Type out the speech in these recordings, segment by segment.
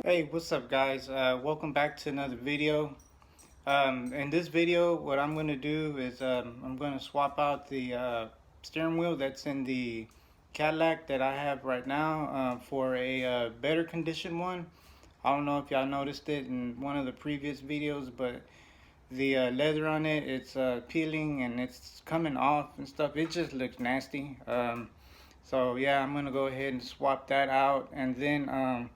Hey, what's up guys? Welcome back to another video. In this video, what I'm going to do is I'm going to swap out the steering wheel that's in the Cadillac that I have right now for a better condition one. I don't know if y'all noticed it in one of the previous videos, but the leather on it, it's peeling and it's coming off and stuff. It just looks nasty. So yeah, I'm going to go ahead and swap that out, and then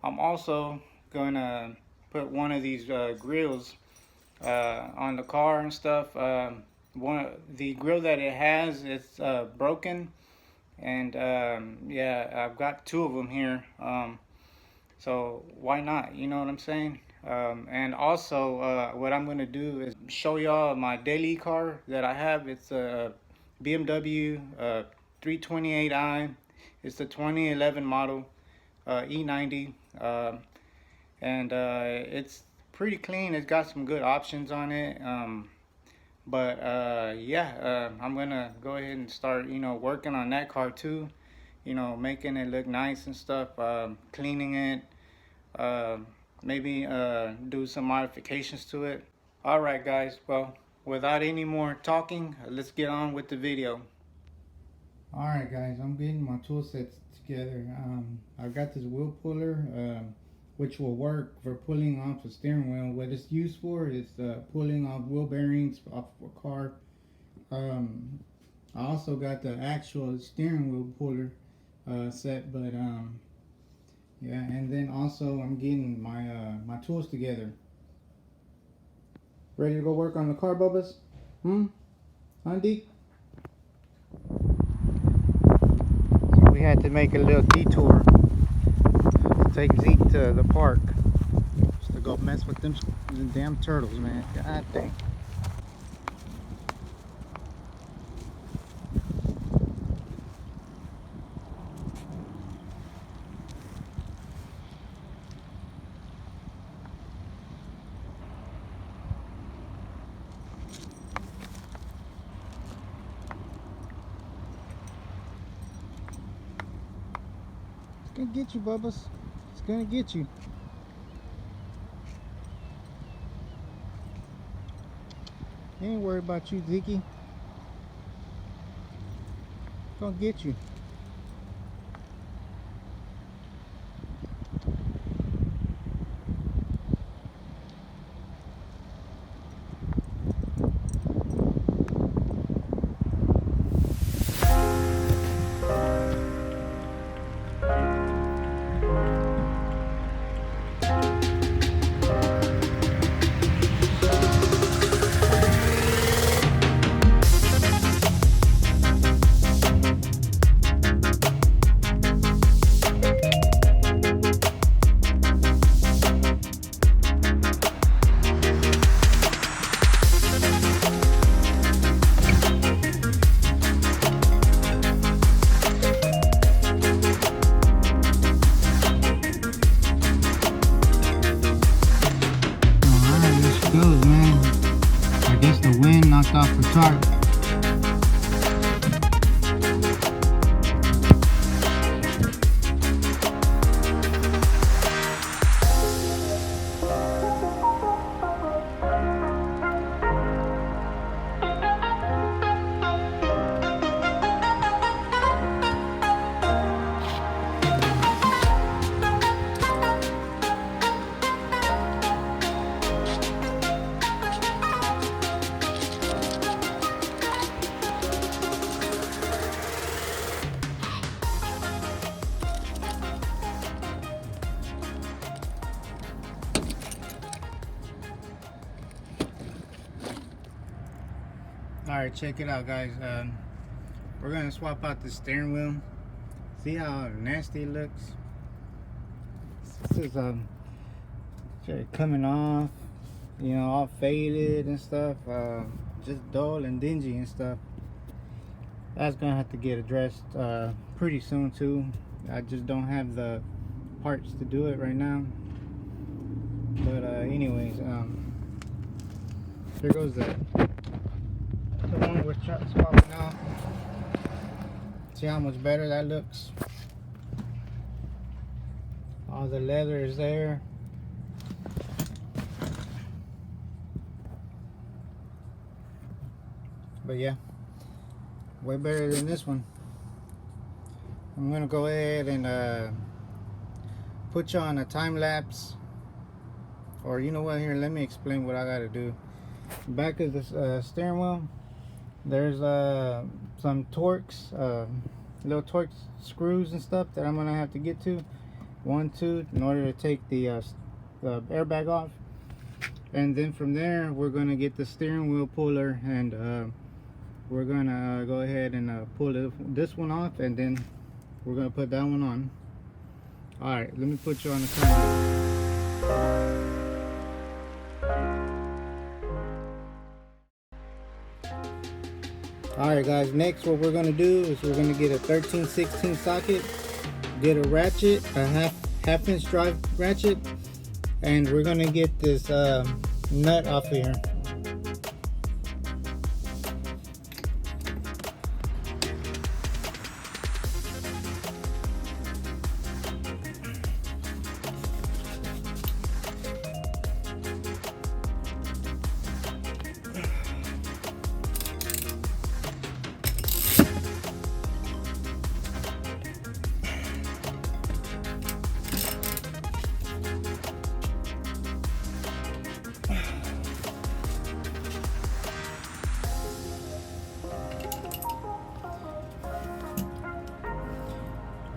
I'm also gonna put one of these grills on the car and stuff. The grill that it has, it's broken, and yeah, I've got two of them here. So why not? You know what I'm saying? And also, what I'm gonna do is show y'all my daily car that I have. It's a BMW 328i. It's the 2011 model. E90, and it's pretty clean. It's got some good options on it, but yeah, I'm gonna go ahead and start, working on that car too, making it look nice and stuff, cleaning it, maybe do some modifications to it. Alright guys, well, without any more talking, let's get on with the video. Alright guys, I'm getting my tool sets together. I've got this wheel puller, which will work for pulling off the steering wheel. What it's used for is pulling off wheel bearings off of a car. I also got the actual steering wheel puller set, but yeah, and then also I'm getting my my tools together. Ready to go work on the car, Bubbas? Andy? We had to make a little detour to take Zeke to the park, just to go mess with them damn turtles, man. God dang. It's gonna get you, Bubba's. It's gonna get you. Ain't worried about you, Zeke. It's gonna get you. Alright, check it out, guys. We're gonna swap out the steering wheel. See how nasty it looks? This is coming off, you know, all faded and stuff, just dull and dingy and stuff. That's gonna have to get addressed pretty soon too. I just don't have the parts to do it right now. But anyways, here goes the one we're swapping out. See how much better that looks? All the leather is there. But yeah, way better than this one. I'm gonna go ahead and put you on a time lapse, or you know what, here, let me explain what I gotta do. Back of this steering wheel, there's some Torx, little Torx screws and stuff that I'm gonna have to get to, 1, 2, in order to take the airbag off. And then from there we're gonna get the steering wheel puller, and we're gonna go ahead and pull this one off, and then we're gonna put that one on. All right, let me put you on the camera. Alright guys, next what we're going to do is we're going to get a 13/16 socket, get a ratchet, a half inch drive ratchet, and we're going to get this nut off of here.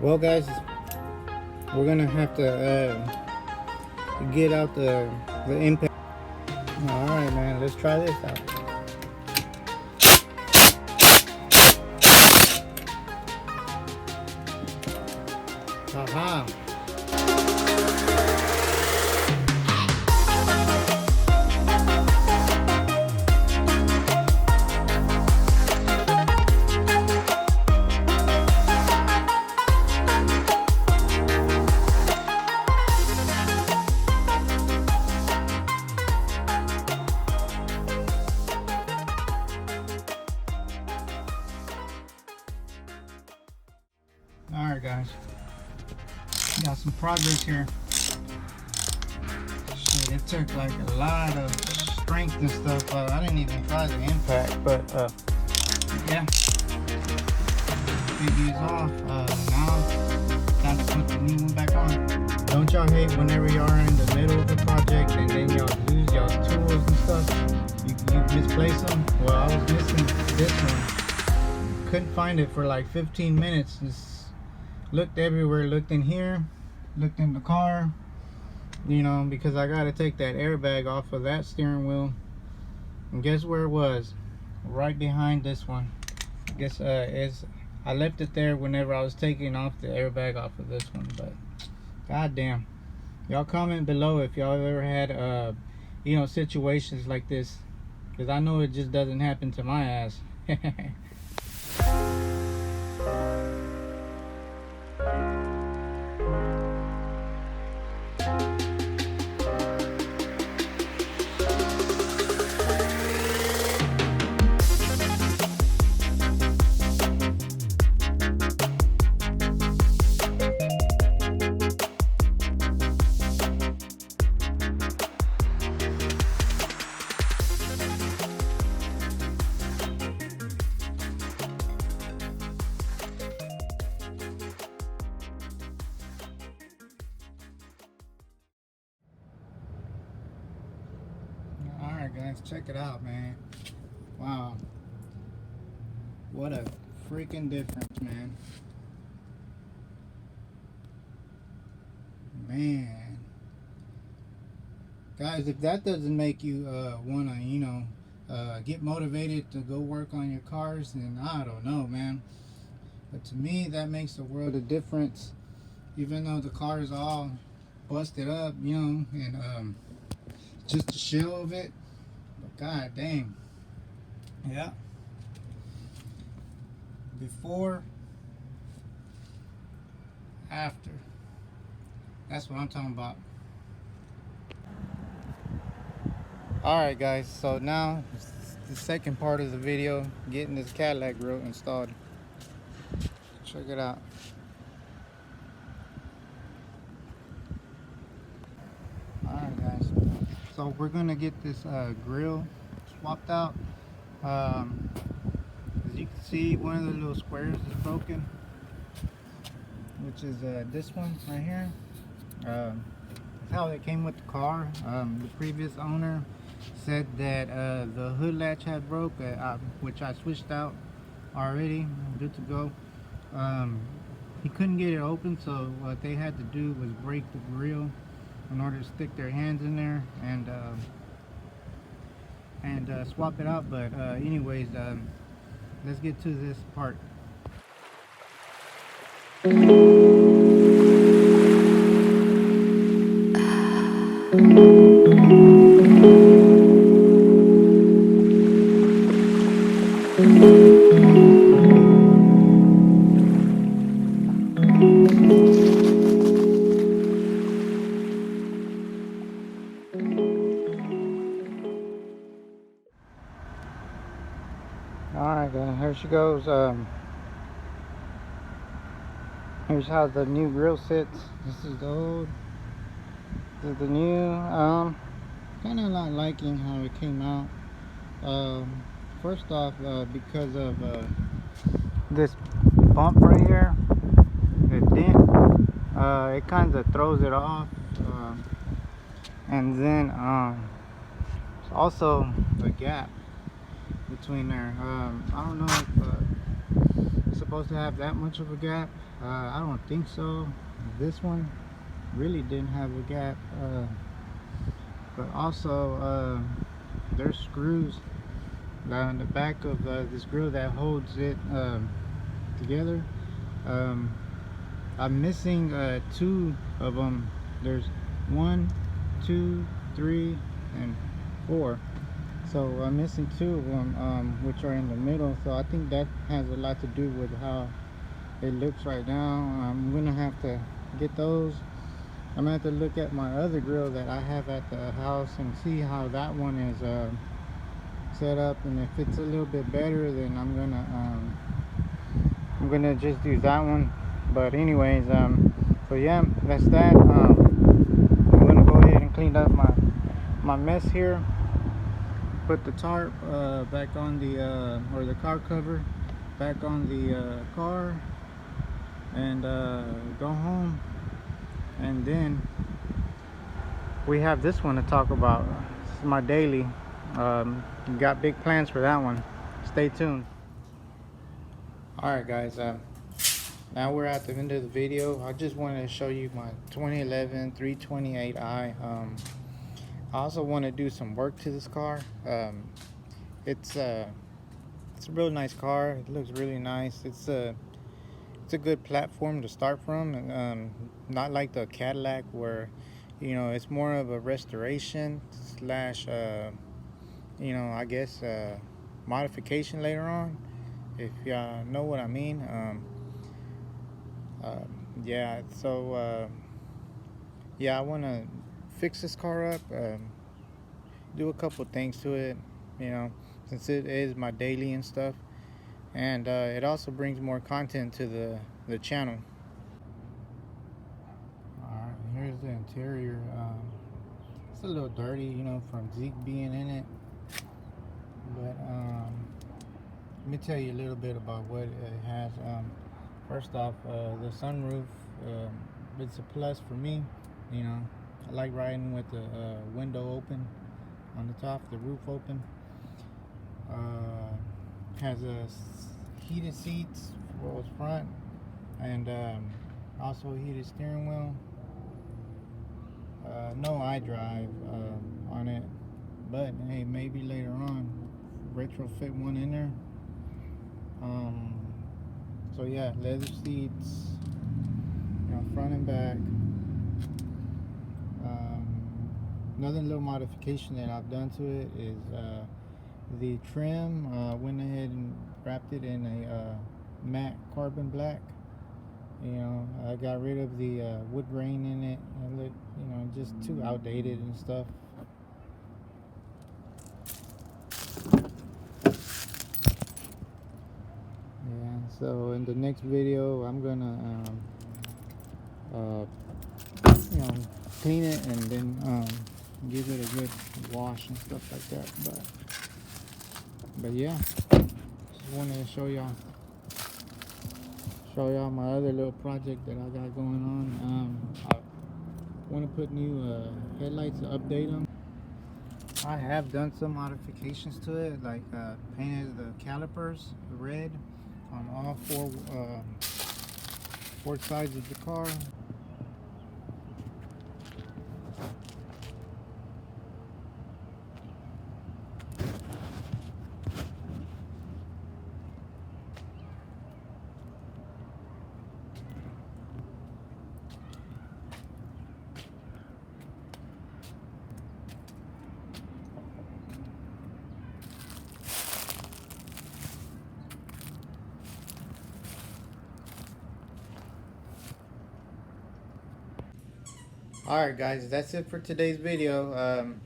Well guys, we're gonna have to get out the impact. Alright man, let's try this out. Aha! Alright guys, got some progress here. Shit, it took like a lot of strength and stuff. I didn't even try the impact, but yeah, it is off. Now time to put the new one back on. Don't y'all hate whenever y'all are in the middle of the project and then y'all lose y'all tools and stuff? You misplace them. Well, I was missing this one. Couldn't find it for like 15 minutes. Just looked everywhere, looked in here, looked in the car, you know, because I got to take that airbag off of that steering wheel. And guess where it was? Right behind this one. I guess I left it there whenever I was taking off the airbag off of this one. But goddamn, y'all comment below if y'all ever had you know, situations like this, because I know it just doesn't happen to my ass. Guys, check it out, man. Wow, what a freaking difference, man. Guys, if that doesn't make you wanna, you know, get motivated to go work on your cars, then I don't know, man. But to me, that makes a world of difference. Even though the car is all busted up, and just the shell of it. But god dang, yeah. Before, after. That's what I'm talking about. Alright guys, so now the second part of the video, getting this Cadillac grill installed. Check it out. Alright guys, so we're gonna get this grill swapped out. As you can see, one of the little squares is broken, which is this one right here. That's how it came with the car. The previous owner said that the hood latch had broke, which I switched out already, good to go. He couldn't get it open, so what they had to do was break the grill in order to stick their hands in there and swap it out. But anyways, let's get to this part. Alright guys, here she goes. Here's how the new grill sits. This is the old. This is the new. Kind of not liking how it came out. First off, because of this bump right here, the dent, it kind of throws it off. And then there's also a gap between there. I don't know if it's supposed to have that much of a gap. I don't think so. This one really didn't have a gap, but also there's screws on the back of this grill that holds it together. I'm missing 2 of them. There's 1, 2, 3, and 4. So I'm missing 2 of them, which are in the middle. So I think that has a lot to do with how it looks right now. I'm gonna have to get those. I'm gonna have to look at my other grill that I have at the house and see how that one is set up, and if it's a little bit better, then I'm gonna just use that one. But anyways, so yeah, that's that. I'm gonna go ahead and clean up my mess here. Put the tarp back on the or the car cover back on the car, and go home. And then we have this one to talk about. This is my daily. Got big plans for that one. Stay tuned. Alright guys, now we're at the end of the video. I just wanted to show you my 2011 328i. I also want to do some work to this car. It's a real nice car. It looks really nice. It's a good platform to start from, and not like the Cadillac where it's more of a restoration slash I guess modification later on, if y'all know what I mean. Yeah, so yeah, I want to fix this car up, do a couple things to it, since it is my daily and stuff, and it also brings more content to the channel. Alright, here's the interior. It's a little dirty, from Zeke being in it, but let me tell you a little bit about what it has. First off, the sunroof, it's a plus for me. I like riding with the window open on the top, the roof open. Has a heated seats for the front, and also a heated steering wheel. No iDrive on it, but hey, maybe later on. retrofit one in there. So yeah, leather seats, you know, front and back. Another little modification that I've done to it is the trim. Went ahead and wrapped it in a matte carbon black. You know, I got rid of the wood grain in it. It looked, you know, just too outdated and stuff. Yeah, so in the next video, I'm gonna, you know, clean it and then give it a good wash and stuff like that. But yeah, just wanted to show y'all my other little project that I got going on. I want to put new headlights, update them. I have done some modifications to it, like painted the calipers red on all four sides of the car. Alright guys, that's it for today's video.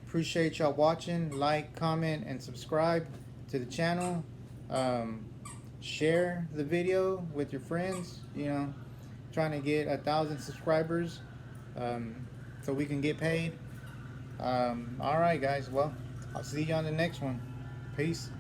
Appreciate y'all watching. Like, comment, and subscribe to the channel. Share the video with your friends. You know, trying to get 1,000 subscribers so we can get paid. Alright guys, well, I'll see you on the next one. Peace.